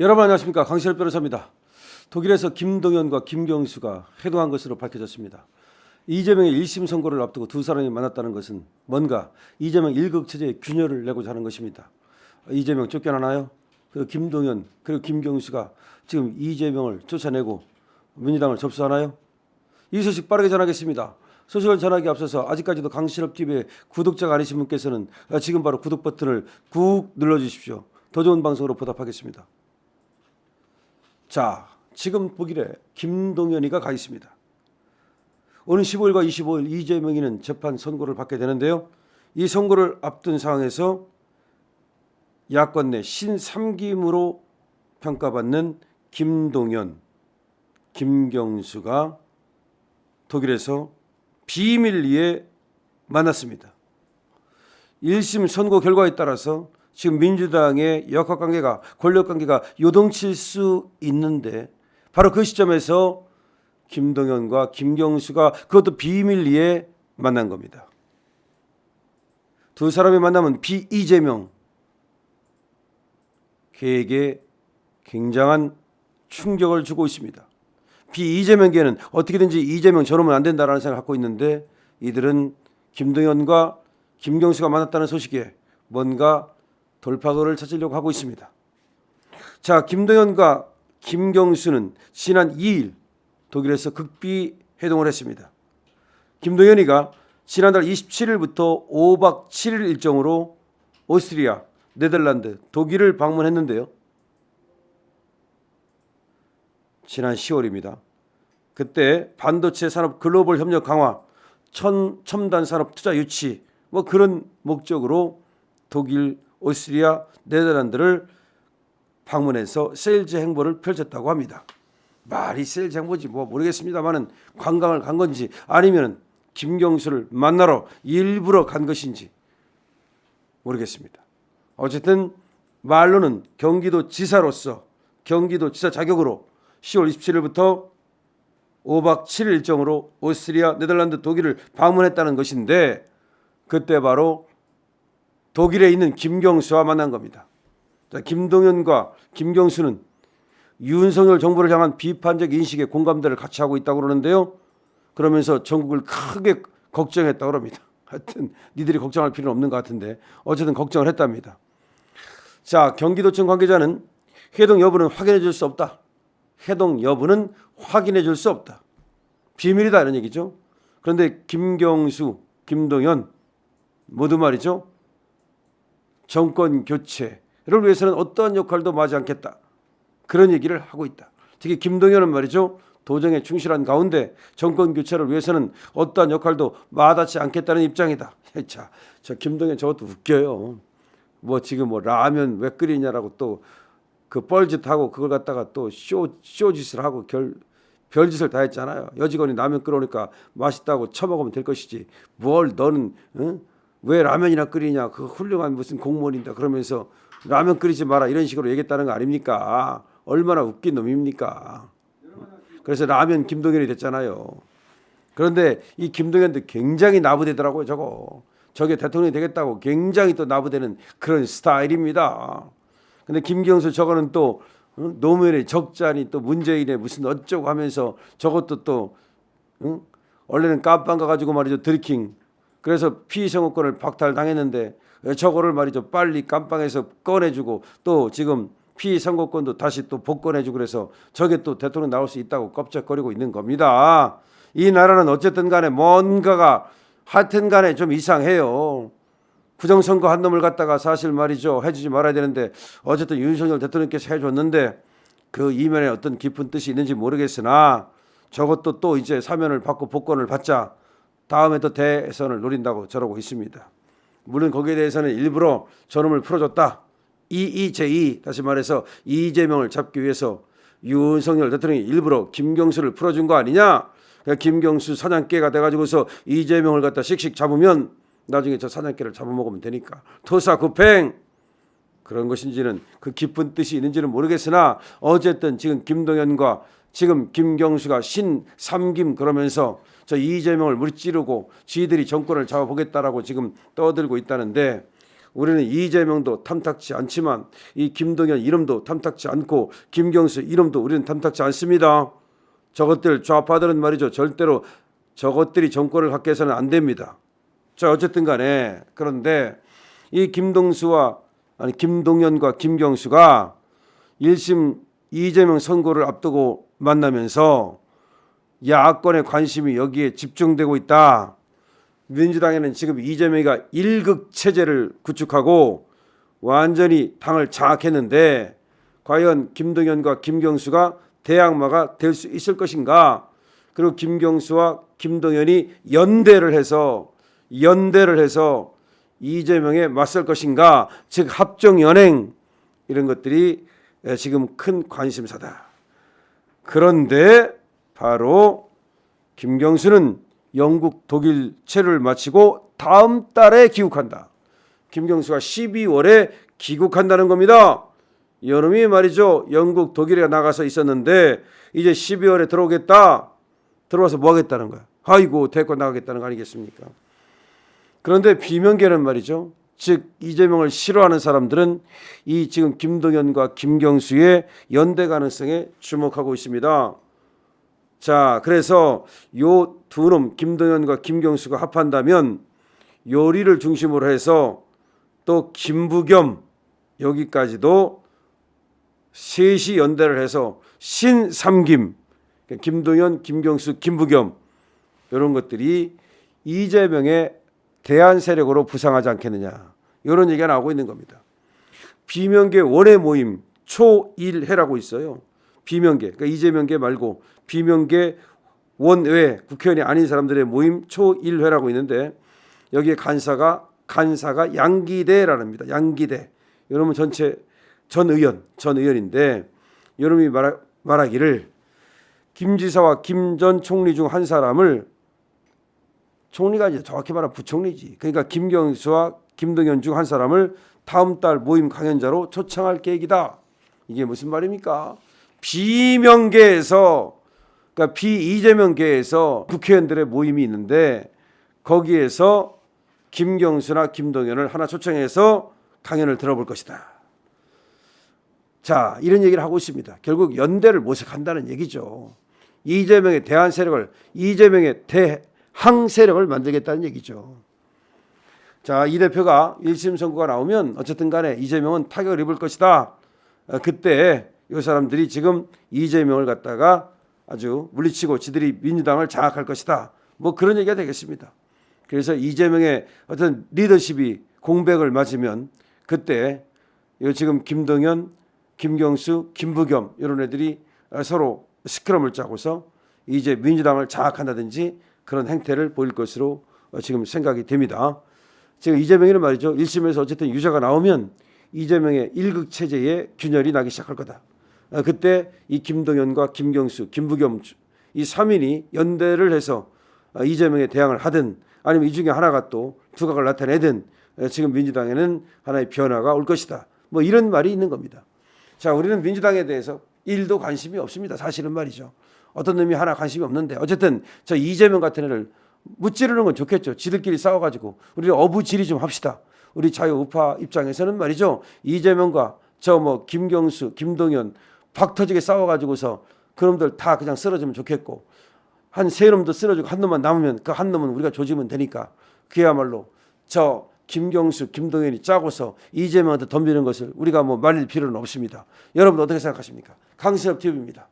여러분 안녕하십니까, 강신업 변호사입니다. 독일에서 김동연과 김경수가 해동한 것으로 밝혀졌습니다. 이재명의 1심 선고를 앞두고 두 사람이 만났다는 것은 뭔가 이재명 일극 체제에 균열을 내고자 하는 것입니다. 이재명 쫓겨나나요? 그리고 김동연 그리고 김경수가 지금 이재명을 쫓아내고 민주당을 접수하나요? 이 소식 빠르게 전하겠습니다. 소식을 전하기 앞서서 아직까지도 강신업TV의 구독자가 아니신 분께서는 지금 바로 구독 버튼을 꾹 눌러주십시오. 더 좋은 방송으로 보답하겠습니다. 자, 지금 독일에 김동연이가 가 있습니다. 오는 15일과 25일 이재명이는 재판 선고를 받게 되는데요. 이 선고를 앞둔 상황에서 야권 내 신삼김으로 평가받는 김동연, 김경수가 독일에서 비밀리에 만났습니다. 1심 선고 결과에 따라서 지금 민주당의 역학관계가, 권력관계가 요동칠 수 있는데 바로 그 시점에서 김동연과 김경수가 그것도 비밀리에 만난 겁니다. 두 사람의 만남은 이재명 계획에 굉장한 충격을 주고 있습니다. 이재명계는 어떻게든지 이재명 저러면 안 된다라는 생각을 갖고 있는데 이들은 김동연과 김경수가 만났다는 소식에 뭔가 돌파구를 찾으려고 하고 있습니다. 자, 김동연과 김경수는 지난 2일 독일에서 극비 회동을 했습니다. 김동연이가 지난달 27일부터 5박 7일 일정으로 오스트리아, 네덜란드, 독일을 방문했는데요. 지난 10월입니다. 그때 반도체 산업 글로벌 협력 강화, 첨단 산업 투자 유치 뭐 그런 목적으로 독일, 오스트리아, 네덜란드를 방문해서 세일즈 행보를 펼쳤다고 합니다. 말이 세일즈 행보지 뭐 모르겠습니다만은 관광을 간 건지 아니면 김경수를 만나러 일부러 간 것인지 모르겠습니다. 어쨌든 말로는 경기도지사로서 경기도지사 자격으로 10월 27일부터 5박 7일 일정으로 오스트리아, 네덜란드, 독일을 방문했다는 것인데 그때 바로 독일에 있는 김경수와 만난 겁니다. 자, 김동연과 김경수는 윤석열 정부를 향한 비판적 인식에 공감대를 같이 하고 있다고 그러는데요. 그러면서 전국을 크게 걱정했다고 합니다. 하여튼 니들이 걱정할 필요는 없는 것 같은데 어쨌든 걱정을 했답니다. 자, 경기도청 관계자는 해동 여부는 확인해 줄 수 없다. 해동 여부는 확인해 줄 수 없다. 비밀이다 이런 얘기죠. 그런데 김경수, 김동연 모두 말이죠. 정권 교체를 위해서는 어떠한 역할도 마지 않겠다. 그런 얘기를 하고 있다. 특히 김동연은 말이죠. 도정에 충실한 가운데 정권 교체를 위해서는 어떠한 역할도 마다치 않겠다는 입장이다. 자, 저 김동연 저것도 웃겨요. 뭐 지금 뭐 라면 왜 끓이냐라고 또 그 뻘짓하고 그걸 갖다가 또 쇼짓을 하고 별짓을 다 했잖아요. 여직원이 라면 끓여오니까 맛있다고 처먹으면 될 것이지. 뭘 너는 왜 라면이나 끓이냐. 그 훌륭한 무슨 공무원인데 그러면서 라면 끓이지 마라 이런 식으로 얘기했다는 거 아닙니까? 얼마나 웃긴 놈입니까? 그래서 라면 김동연이 됐잖아요. 그런데 이 김동연도 굉장히 나부대더라고요. 저게 대통령이 되겠다고 굉장히 또 나부대는 그런 스타일입니다. 근데 김경수 저거는 또 노무현의 적자니 또 문재인의 무슨 어쩌고 하면서 저것도 또 원래는 깜빵 가가지고 말이죠. 드리킹. 그래서 피선거권을 박탈당했는데 저거를 말이죠. 빨리 깜빵에서 꺼내주고 또 지금 피선거권도 다시 또 복권해주고 그래서 저게 또 대통령 나올 수 있다고 껍적거리고 있는 겁니다. 이 나라는 어쨌든 간에 뭔가가 하여튼 간에 좀 이상해요. 부정선거 한 놈을 갖다가 사실 말이죠. 해주지 말아야 되는데 어쨌든 윤석열 대통령께서 해줬는데 그 이면에 어떤 깊은 뜻이 있는지 모르겠으나 저것도 또 이제 사면을 받고 복권을 받자 다음에 또 대선을 노린다고 저러고 있습니다. 물론 거기에 대해서는 일부러 저놈을 풀어줬다. 제2 다시 말해서 이재명을 잡기 위해서 윤석열 대통령이 일부러 김경수를 풀어준 거 아니냐. 김경수 사냥개가 돼가지고서 이재명을 갖다 씩씩 잡으면 나중에 저 사냥개를 잡아먹으면 되니까 토사구팽 그런 것인지는 그 깊은 뜻이 있는지는 모르겠으나 어쨌든 지금 김동연과 지금 김경수가 신삼김 그러면서 저 이재명을 무찌르고 지들이 정권을 잡아보겠다라고 지금 떠들고 있다는데 우리는 이재명도 탐탁지 않지만 이 김동연 이름도 탐탁지 않고 김경수 이름도 우리는 탐탁지 않습니다. 저것들 좌파들은 말이죠. 절대로 저것들이 정권을 갖게 해서는 안 됩니다. 자, 어쨌든 간에 그런데 이 김동연과 김경수가 1심 이재명 선고를 앞두고 만나면서 야권의 관심이 여기에 집중되고 있다. 민주당에는 지금 이재명이가 1극 체제를 구축하고 완전히 당을 장악했는데 과연 김동연과 김경수가 대항마가 될 수 있을 것인가? 그리고 김경수와 김동연이 연대를 해서 이재명에 맞설 것인가? 즉 합종 연행 이런 것들이 지금 큰 관심사다. 그런데 바로 김경수는 영국 독일 체류를 마치고 다음 달에 귀국한다. 김경수가 12월에 귀국한다는 겁니다. 이놈이 말이죠. 영국 독일에 나가서 있었는데 이제 12월에 들어오겠다. 들어와서 뭐 하겠다는 거야. 아이고 데리고 나가겠다는 거 아니겠습니까? 그런데 비명계는 말이죠. 즉 이재명을 싫어하는 사람들은 이 지금 김동연과 김경수의 연대 가능성에 주목하고 있습니다. 자, 그래서 요 두 놈 김동연과 김경수가 합한다면 요리를 중심으로 해서 또 김부겸 여기까지도 셋이 연대를 해서 신삼김 김동연, 김경수, 김부겸 이런 것들이 이재명의 대안 세력으로 부상하지 않겠느냐 이런 얘기가 나오고 있는 겁니다. 비명계 원외 모임 초일회라고 있어요. 비명계 그러니까 이재명계 말고 비명계 원외 국회의원이 아닌 사람들의 모임 초일회라고 있는데 여기에 간사가 양기대라는니다. 양기대 여러분 전체 전 의원인데 여러분이 말하기를 김 지사와 김 전 총리 중 한 사람을 총리가 이제 정확히 말하면 부총리지. 그러니까 김경수와 김동연 중 한 사람을 다음 달 모임 강연자로 초청할 계획이다. 이게 무슨 말입니까? 비명계에서 그러니까 비이재명계에서 국회의원들의 모임이 있는데 거기에서 김경수나 김동연을 하나 초청해서 강연을 들어볼 것이다. 자, 이런 얘기를 하고 있습니다. 결국 연대를 모색한다는 얘기죠. 이재명의 대안 세력을 이재명의 대항 세력을 만들겠다는 얘기죠. 자, 이 대표가 1심 선고가 나오면 어쨌든 간에 이재명은 타격을 입을 것이다. 그때 이 사람들이 지금 이재명을 갖다가 아주 물리치고 지들이 민주당을 장악할 것이다. 뭐 그런 얘기가 되겠습니다. 그래서 이재명의 어떤 리더십이 공백을 맞으면 그때 지금 김동연, 김경수, 김부겸 이런 애들이 서로 스크럼을 짜고서 이제 민주당을 장악한다든지 그런 행태를 보일 것으로 지금 생각이 됩니다. 지금 이재명이는 말이죠. 1심에서 어쨌든 유죄가 나오면 이재명의 1극 체제의 균열이 나기 시작할 거다. 그때 이 김동연과 김경수, 김부겸 이 3인이 연대를 해서 이재명에 대항을 하든 아니면 이 중에 하나가 또 두각을 나타내든 지금 민주당에는 하나의 변화가 올 것이다. 뭐 이런 말이 있는 겁니다. 자, 우리는 민주당에 대해서 1도 관심이 없습니다. 사실은 말이죠. 어떤 놈이 하나 관심이 없는데 어쨌든 저 이재명 같은 애를 무찌르는 건 좋겠죠. 지들끼리 싸워가지고 우리 어부지리 좀 합시다. 우리 자유우파 입장에서는 말이죠. 이재명과 저 뭐 김경수, 김동연 박 터지게 싸워가지고서 그놈들 다 그냥 쓰러지면 좋겠고 한 세 놈도 쓰러지고 한 놈만 남으면 그 한 놈은 우리가 조지면 되니까 그야말로 저 김경수, 김동연이 짜고서 이재명한테 덤비는 것을 우리가 뭐 말릴 필요는 없습니다. 여러분 어떻게 생각하십니까? 강신업 TV입니다.